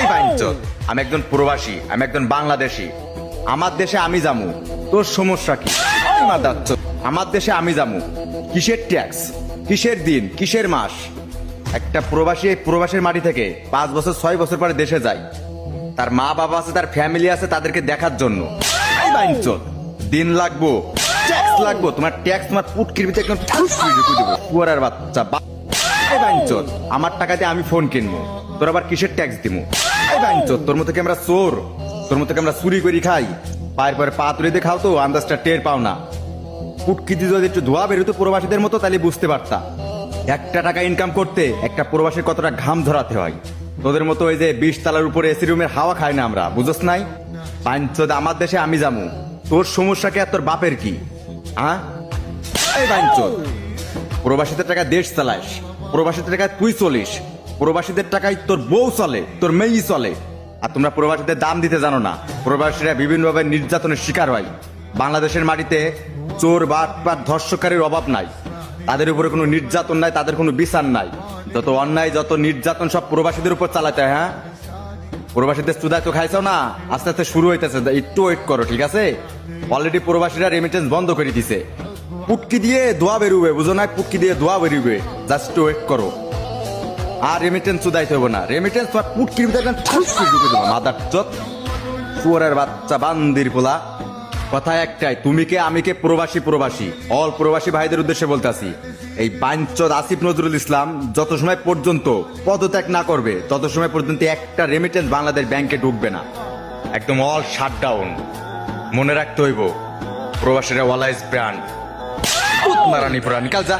এই বাইঞ্চোদ, আমি একজন প্রবাসী, আমি একজন বাংলাদেশি। আমার দেশে আমি যামু, তোর সমস্যা কি? এই মাদারচোদ, আমার দেশে আমি যামু, কিসের ট্যাক্স, কিসের দিন, কিসের মাস? একটা প্রবাসী এই প্রবাসের মাটি থেকে 5 বছর 6 বছর পরে দেশে যায়, তার মা বাবা আছে, তার ফ্যামিলি আছে, তাদেরকে দেখার জন্য। এই বাইঞ্চোদ, দিন লাগবো, ট্যাক্স লাগবো, তোমার ট্যাক্স তোমার পুটকির ভিতরে একদম ঠাস করে ঢুকিয়ে দেবো, কুয়ারার বাচ্চা। এই বাইঞ্চোদ, আমার টাকাতে আমি ফোন কিনবো, তোর আবার কিসের ট্যাক্স দিমু? এই বাইঞ্চোদ, তোর মতো কি আমরা চোর? তোর মতো কি আমরা চুরি করি খাই? পায়ের পরে পা তুলে দিয়ে খাও তো আন্দাজটা টের পাও না। পুটকি দিয়ে যদি একটু ধোয়া বেরোতো প্রবাসীদের মতো, তাহলে বুঝতে পারতা একটা টাকা ইনকাম করতে একটা প্রবাসীর কতটা ঘাম ধরাতে হয়। তোদের মতো ওই যে 20 তলার উপরে এসি রুমের হাওয়া খায় না আমরা, বুঝছ নাই? বাইঞ্চোদ, আমার দেশে আমি যামু, তোর সমস্যা কি আর তোর বাপের কি? হ্যাঁ? এই বাইঞ্চোদ, প্রবাসীদের টাকা দেশ চালাস, প্রবাসীদের টাকায় তুই চলিস, প্রবাসীদের টাকায় তোর বউ চলে, তোর মেয়ে চলে। আর তোমরা প্রবাসীদের দাম দিতে জানো না। প্রবাসীরা বিভিন্নভাবে নির্যাতনের শিকার হয়। বাংলাদেশের মাটিতে চোর বাটপার ধর্ষকারীর অভাব নাই, তাদের উপরে কোনো নির্যাতন নাই, তাদের কোনো বিচার নাই। যত অন্যায়, যত নির্যাতন সব প্রবাসীদের উপর চালাতে হয়। হ্যাঁ, প্রবাসীদের চুদায় তো খাইছো না, আস্তে আস্তে শুরু হইতেছে, একটু ওয়েট করো, ঠিক আছে? অলরেডি প্রবাসীরা রেমিটেন্স বন্ধ করে দিছে। পুটকি দিয়ে ধোয়া বেরোবে, বুঝো না? পুটকি দিয়ে ধোয়া বেরোবে, জাস্ট ওয়েট করো। আর রেমিটেন্স চুদাইতে হবে না, রেমিটেন্স তোমার পুটকির ভিতরে ঠাস করে ঢুকে দেবো, মাদার চোদ, শুয়োরের বাচ্চা, বান্দির পোলা। কথা একটাই, তুমি কে আমি কে, প্রবাসী প্রবাসী, অল প্রবাসী ভাইদের উদ্দেশ্যে বলতেছি, এই বাইঞ্চোদ আসিফ নজরুল ইসলাম যত সময় পর্যন্ত পদত্যাগ না করবে, তত সময় পর্যন্ত একটা রেমিটেন্স বাংলাদেশ ব্যাংকে ঢুকবে না। একদম অল শাটডাউন। মনে রাখতে হইব, প্রবাসীরা ওয়ালাইজ ব্র্যান্ড। মারানি পুরা নিকাল যা।